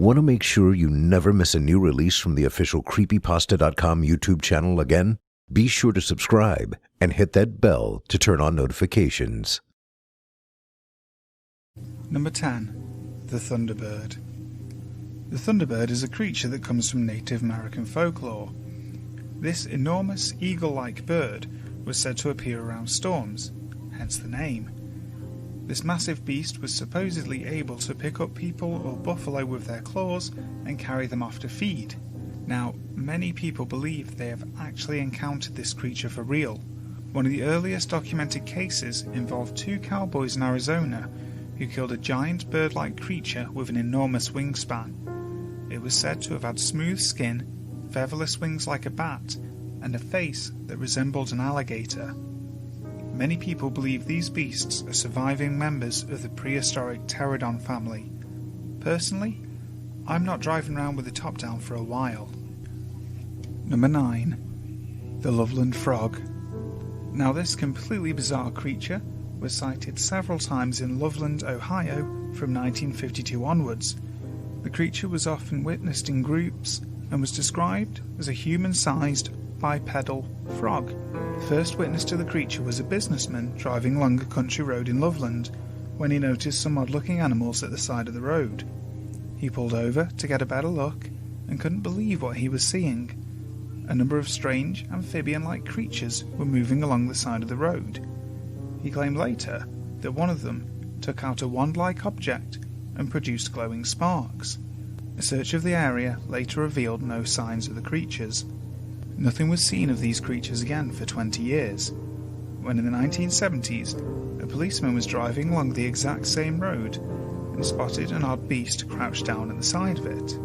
Want to make sure you never miss a new release from the official Creepypasta.com YouTube channel again? Be sure to subscribe and hit that bell to turn on notifications. Number 10. The Thunderbird. The Thunderbird is a creature that comes from Native American folklore. This enormous eagle-like bird was said to appear around storms, hence the name. This massive beast was supposedly able to pick up people or buffalo with their claws and carry them off to feed. Now, many people believe they have actually encountered this creature for real. One of the earliest documented cases involved two cowboys in Arizona who killed a giant bird-like creature with an enormous wingspan. It was said to have had smooth skin, featherless wings like a bat, and a face that resembled an alligator. Many people believe these beasts are surviving members of the prehistoric pterodon family. Personally, I'm not driving around with the top down for a while. Number 9. The Loveland Frog. Now, this completely bizarre creature was sighted several times in Loveland, Ohio from 1952 onwards. The creature was often witnessed in groups and was described as a human-sized bipedal frog. The first witness to the creature was a businessman driving along a country road in Loveland when he noticed some odd-looking animals at the side of the road. He pulled over to get a better look and couldn't believe what he was seeing. A number of strange amphibian-like creatures were moving along the side of the road. He claimed later that one of them took out a wand-like object and produced glowing sparks. A search of the area later revealed no signs of the creatures. Nothing was seen of these creatures again for 20 years, when in the 1970s a policeman was driving along the exact same road and spotted an odd beast crouched down at the side of it.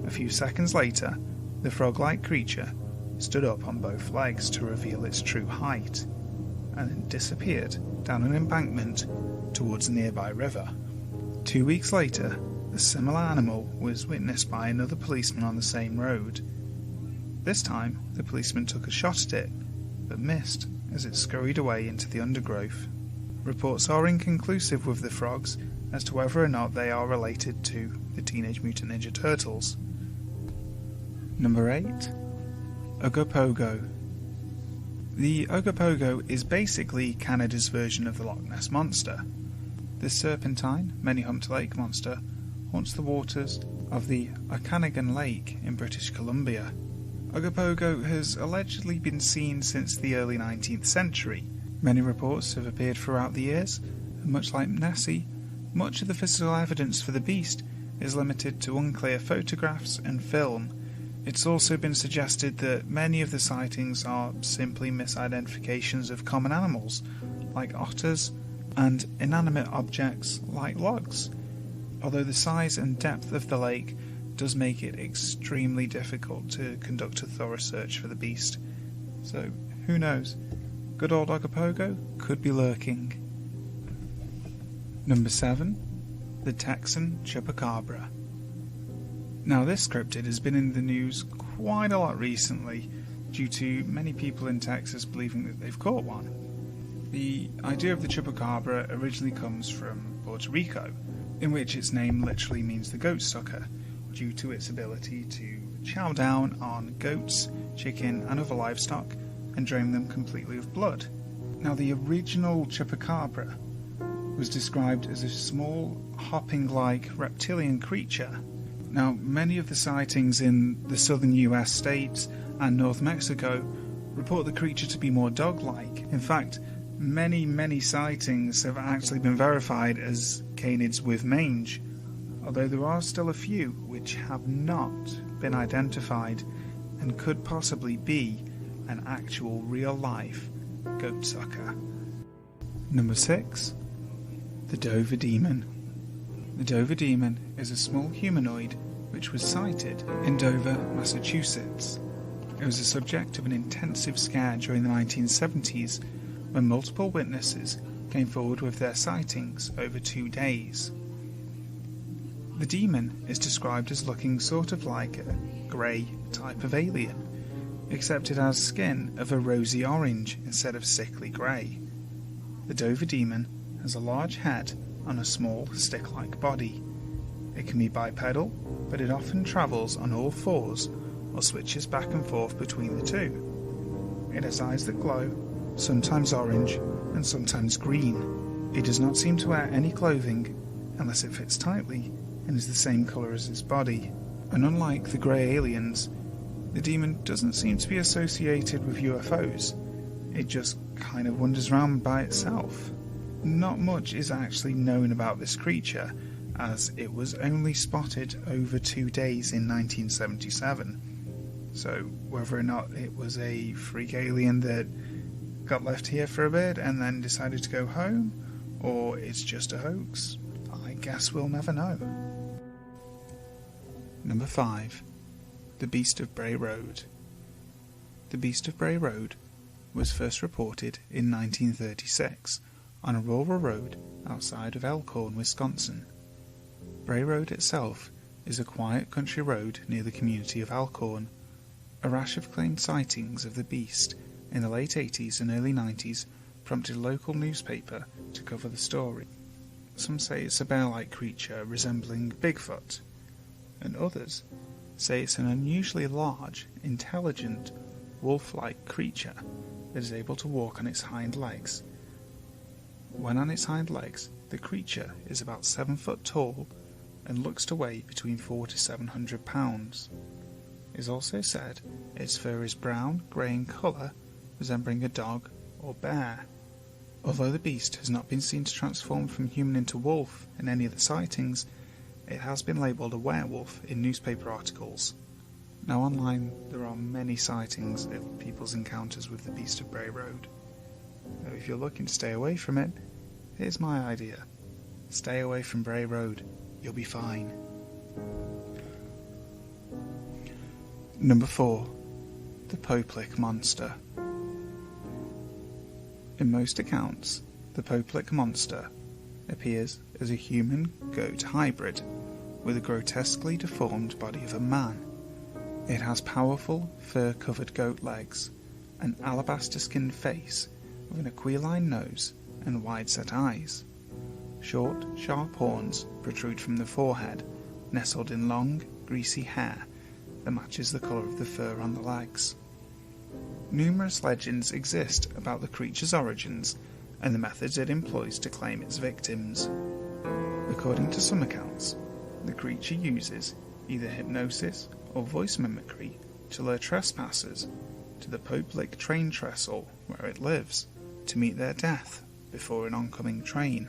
A few seconds later, the frog-like creature stood up on both legs to reveal its true height, and then disappeared down an embankment towards a nearby river. 2 weeks later, a similar animal was witnessed by another policeman on the same road. This time, the policeman took a shot at it, but missed as it scurried away into the undergrowth. Reports are inconclusive with the frogs as to whether or not they are related to the Teenage Mutant Ninja Turtles. Number 8. Ogopogo. The Ogopogo is basically Canada's version of the Loch Ness Monster. This serpentine, many-humped lake monster haunts the waters of the Okanagan Lake in British Columbia. Ogopogo has allegedly been seen since the early 19th century. Many reports have appeared throughout the years, and much like Nessie, much of the physical evidence for the beast is limited to unclear photographs and film. It's also been suggested that many of the sightings are simply misidentifications of common animals, like otters, and inanimate objects like logs, although the size and depth of the lake does make it extremely difficult to conduct a thorough search for the beast. So, who knows? Good old Ogopogo could be lurking. Number 7. The Texan Chupacabra. Now, this cryptid has been in the news quite a lot recently due to many people in Texas believing that they've caught one. The idea of the Chupacabra originally comes from Puerto Rico, in which its name literally means the goat sucker, due to its ability to chow down on goats, chicken and other livestock and drain them completely of blood. Now, the original Chupacabra was described as a small, hopping-like reptilian creature. Now, many of the sightings in the southern US states and North Mexico report the creature to be more dog-like. In fact, many sightings have actually been verified as canids with mange, although there are still a few which have not been identified and could possibly be an actual real-life goatsucker. Number 6. The Dover Demon. The Dover Demon is a small humanoid which was sighted in Dover, Massachusetts. It was the subject of an intensive scare during the 1970s when multiple witnesses came forward with their sightings over 2 days. The demon is described as looking sort of like a grey type of alien, except it has skin of a rosy orange instead of sickly grey. The Dover Demon has a large head on a small stick-like body. It can be bipedal, but it often travels on all fours or switches back and forth between the two. It has eyes that glow, sometimes orange and sometimes green. It does not seem to wear any clothing unless it fits tightly and is the same colour as its body. And unlike the grey aliens, the demon doesn't seem to be associated with UFOs. It just kind of wanders around by itself. Not much is actually known about this creature, as it was only spotted over 2 days in 1977. So whether or not it was a freak alien that got left here for a bit and then decided to go home, or it's just a hoax, I guess we'll never know. Number 5. The Beast of Bray Road. The Beast of Bray Road was first reported in 1936 on a rural road outside of Elkhorn, Wisconsin. Bray Road itself is a quiet country road near the community of Elkhorn. A rash of claimed sightings of the beast in the late 80s and early 90s prompted a local newspaper to cover the story. Some say it's a bear-like creature resembling Bigfoot, and others say it's an unusually large, intelligent, wolf-like creature that is able to walk on its hind legs. When on its hind legs, the creature is about 7 foot tall and looks to weigh between 400 to 700 pounds. It is also said its fur is brown, grey in colour, resembling a dog or bear. Although the beast has not been seen to transform from human into wolf in any of the sightings, it has been labelled a werewolf in newspaper articles. Now online there are many sightings of people's encounters with the Beast of Bray Road. Now, if you're looking to stay away from it, here's my idea. Stay away from Bray Road, you'll be fine. Number 4. The Poplick Monster. In most accounts, the Poplick Monster appears as a human-goat hybrid with a grotesquely deformed body of a man. It has powerful, fur-covered goat legs, an alabaster-skinned face with an aquiline nose and wide-set eyes. Short, sharp horns protrude from the forehead, nestled in long, greasy hair that matches the colour of the fur on the legs. Numerous legends exist about the creature's origins and the methods it employs to claim its victims. According to some accounts, the creature uses either hypnosis or voice mimicry to lure trespassers to the Poplick train trestle where it lives to meet their death before an oncoming train.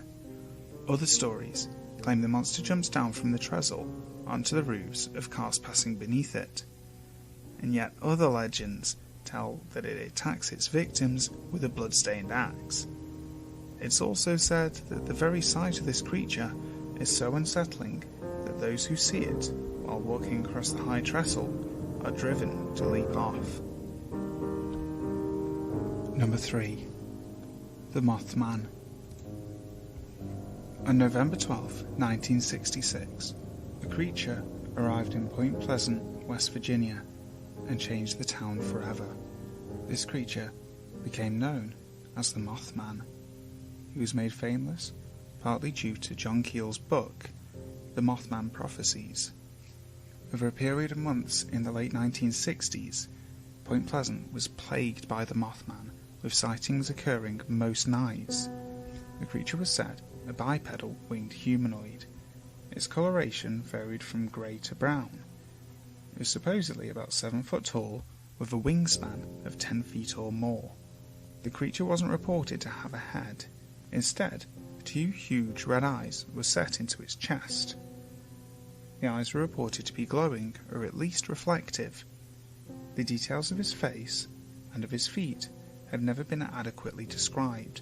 Other stories claim the monster jumps down from the trestle onto the roofs of cars passing beneath it, and yet other legends tell that it attacks its victims with a blood-stained axe. It's also said that the very sight of this creature is so unsettling that those who see it while walking across the high trestle are driven to leap off. Number 3. The Mothman. On November 12, 1966, a creature arrived in Point Pleasant, West Virginia, and changed the town forever. This creature became known as the Mothman. He was made famous partly due to John Keel's book, The Mothman Prophecies. Over a period of months in the late 1960s, Point Pleasant was plagued by the Mothman, with sightings occurring most nights. The creature was said a bipedal winged humanoid. Its coloration varied from grey to brown. It was supposedly about 7 foot tall, with a wingspan of 10 feet or more. The creature wasn't reported to have a head. Instead, 2 huge red eyes were set into its chest. The eyes were reported to be glowing, or at least reflective. The details of his face and of his feet have never been adequately described.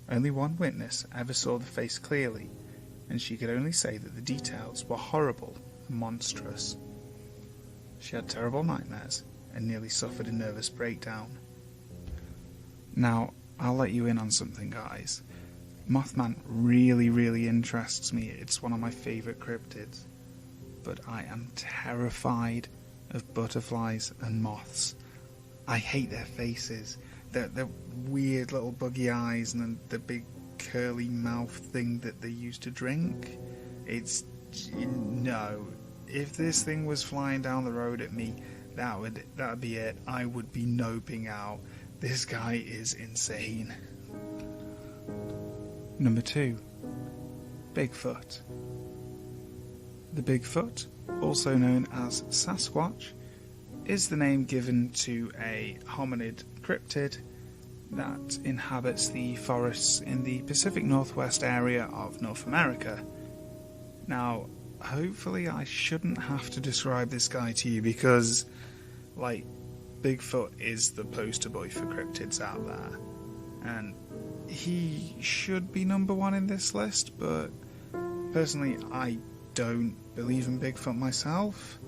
Only one witness ever saw the face clearly, and she could only say that the details were horrible and monstrous. She had terrible nightmares and nearly suffered a nervous breakdown. Now, I'll let you in on something, guys. Mothman really interests me. It's one of my favourite cryptids. But I am terrified of butterflies and moths. I hate their faces. Their weird little buggy eyes and then the big curly mouth thing that they use to drink. No, if this thing was flying down the road at me, that would be it. I would be noping out. This guy is insane. Number 2. Bigfoot. The Bigfoot, also known as Sasquatch, is the name given to a hominid cryptid that inhabits the forests in the Pacific Northwest area of North America. Now, hopefully I shouldn't have to describe this guy to you because, Bigfoot is the poster boy for cryptids out there. And he should be number 1 in this list, but personally I don't believe in Bigfoot myself.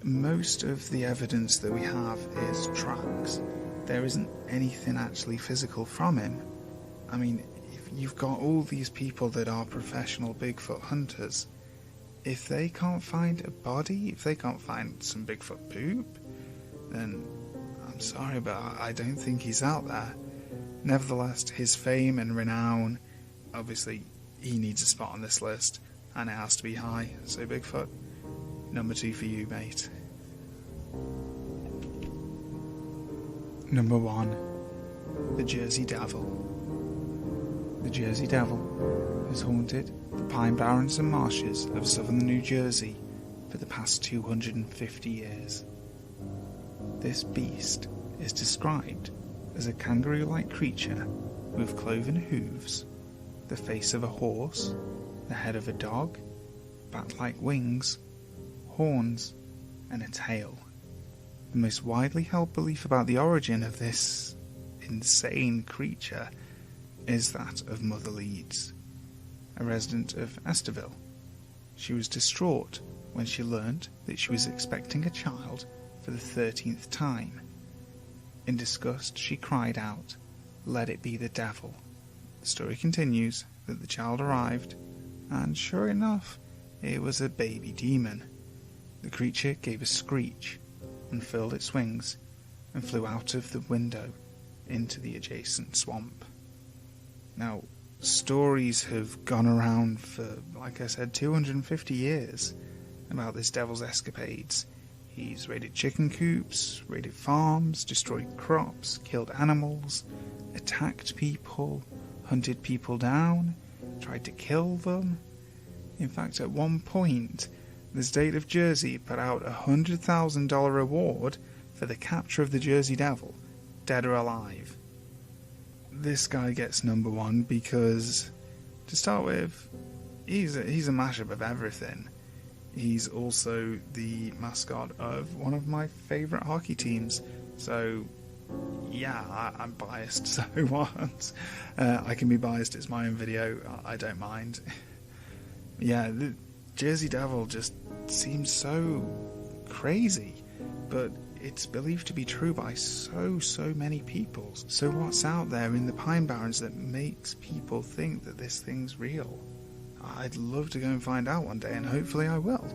Most of the evidence that we have is tracks. There isn't anything actually physical from him. If you've got all these people that are professional Bigfoot hunters, if they can't find a body, if they can't find some Bigfoot poop, then I'm sorry, but I don't think he's out there. Nevertheless, his fame and renown, obviously, he needs a spot on this list, and it has to be high. So Bigfoot, number 2 for you, mate. Number 1. The Jersey Devil. The Jersey Devil has haunted the pine barrens and marshes of southern New Jersey for the past 250 years. This beast is described as a kangaroo-like creature with cloven hooves, the face of a horse, the head of a dog, bat-like wings, horns, and a tail. The most widely held belief about the origin of this insane creature is that of Mother Leeds, a resident of Esterville. She was distraught when she learned that she was expecting a child for the 13th time. In disgust, she cried out, "Let it be the devil." The story continues that the child arrived, and sure enough, it was a baby demon. The creature gave a screech, unfurled its wings, and flew out of the window into the adjacent swamp. Now, stories have gone around for, like I said, 250 years about this devil's escapades. He's raided chicken coops, raided farms, destroyed crops, killed animals, attacked people, hunted people down, tried to kill them. In fact, at one point, the state of Jersey put out a $100,000 reward for the capture of the Jersey Devil, dead or alive. This guy gets number 1 because, to start with, he's a mashup of everything. He's also the mascot of one of my favourite hockey teams, so yeah, I'm biased, so what? I can be biased, it's my own video, I don't mind. Yeah, the Jersey Devil just seems so crazy, but it's believed to be true by so many people. So what's out there in the Pine Barrens that makes people think that this thing's real? I'd love to go and find out one day, and hopefully I will.